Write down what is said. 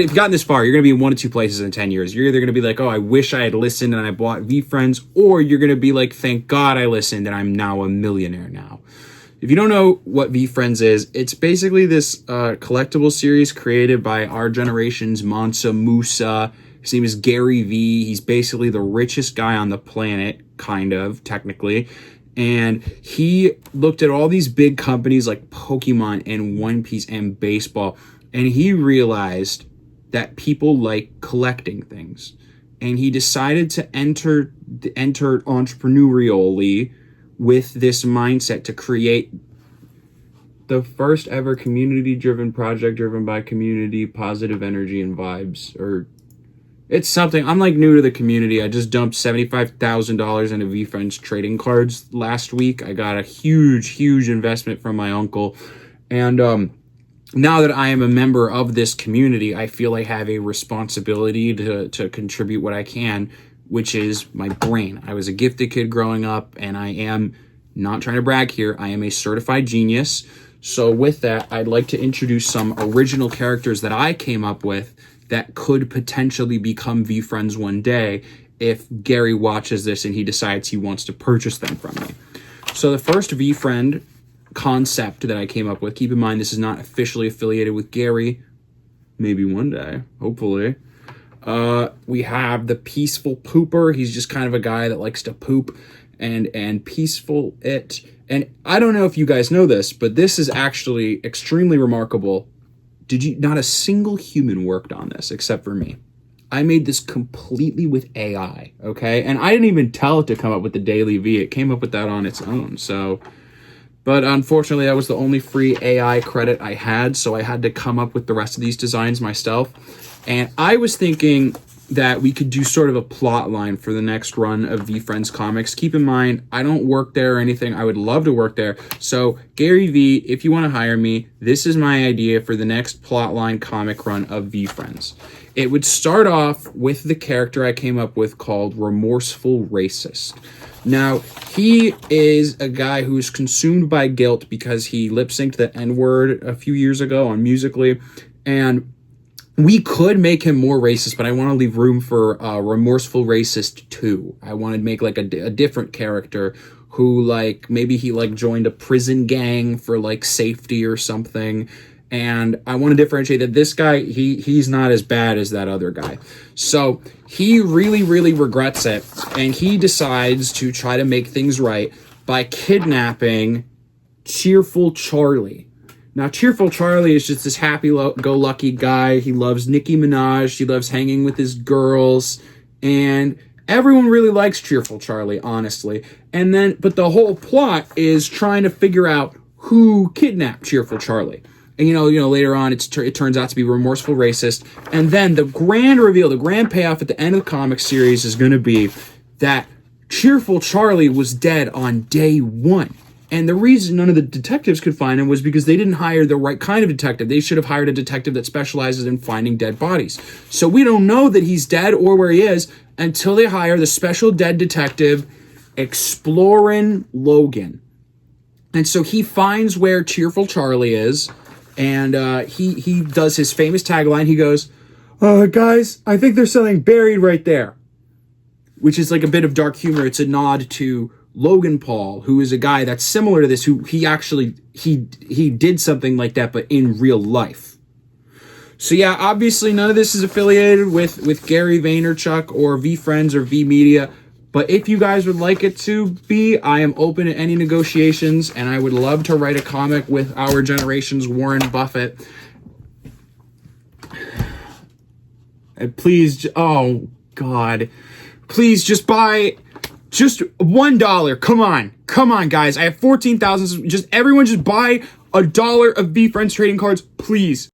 If you've gotten this far, you're going to be in one of two places in 10 years. You're either going to be like, oh, I wish I had listened and I bought veefriends, or you're going to be like, thank God I listened and I'm now a millionaire now. If you don't know what veefriends is, it's basically this collectible series created by our generation's Mansa Musa. His name is Gary V. He's basically the richest guy on the planet, kind of, technically. And he looked at all these big companies like Pokemon and One Piece and baseball, and he realized that people like collecting things. And he decided to enter entrepreneurially with this mindset to create the first ever community-driven project driven by community, positive energy, and vibes. Or it's something. I'm like new to the community. I just dumped $75,000 into veefriends trading cards last week. I got a huge investment from my uncle. And now that I am a member of this community, I feel I have a responsibility to contribute what I can, which is my brain. I was a gifted kid growing up, and I am, not trying to brag here, I am a certified genius. So with that, I'd like to introduce some original characters that I came up with that could potentially become veefriends one day if Gary watches this and he decides he wants to purchase them from me. So the first veefriend concept that I came up with, keep in mind this is not officially affiliated with Gary, maybe one day, hopefully. We have the Peaceful Pooper. He's just kind of a guy that likes to poop and peaceful it. And I don't know if you guys know this, but this is actually extremely remarkable. Not a single human worked on this except for me. I made this completely with AI, okay? And I didn't even tell it to come up with the Daily V. It came up with that on its own, so. But unfortunately, that was the only free AI credit I had, so I had to come up with the rest of these designs myself. And I was thinking that we could do sort of a plot line for the next run of veefriends comics. Keep in mind, I don't work there or anything. I would love to work there. So Gary V, if you want to hire me, this is my idea for the next plot line comic run of veefriends. It would start off with the character I came up with called Remorseful Racist. Now, he is a guy who's consumed by guilt because he lip-synced the N-word a few years ago on Musical.ly, and we could make him more racist, but I want to leave room for Remorseful Racist 2. I want to make like a different character who like maybe he like joined a prison gang for like safety or something. And I want to differentiate that this guy, he's not as bad as that other guy. So he really regrets it, and he decides to try to make things right by kidnapping Cheerful Charlie. Now, Cheerful Charlie is just this happy-go-lucky guy. He loves Nicki Minaj. He loves hanging with his girls. And everyone really likes Cheerful Charlie, honestly. But the whole plot is trying to figure out who kidnapped Cheerful Charlie. And, later on, it turns out to be Remorseful Racist. And then the grand reveal, the grand payoff at the end of the comic series is going to be that Cheerful Charlie was dead on day one. And the reason none of the detectives could find him was because they didn't hire the right kind of detective. They should have hired a detective that specializes in finding dead bodies. So we don't know that he's dead or where he is until they hire the special dead detective, Explorin' Logan. And so he finds where Cheerful Charlie is, and he does his famous tagline. He goes, guys, I think they're selling Buried right there, which is like a bit of dark humor. It's a nod to Logan Paul, who is a guy that's similar to this, who he did something like that, but in real life. So yeah, obviously none of this is affiliated with Gary Vaynerchuk or veefriends or V-Media, but if you guys would like it to be, I am open to any negotiations, and I would love to write a comic with our generation's Warren Buffett. And please, oh God, please just buy just $1. Come on, guys. I have 14,000. Everyone just buy $1 of veefriends trading cards, please.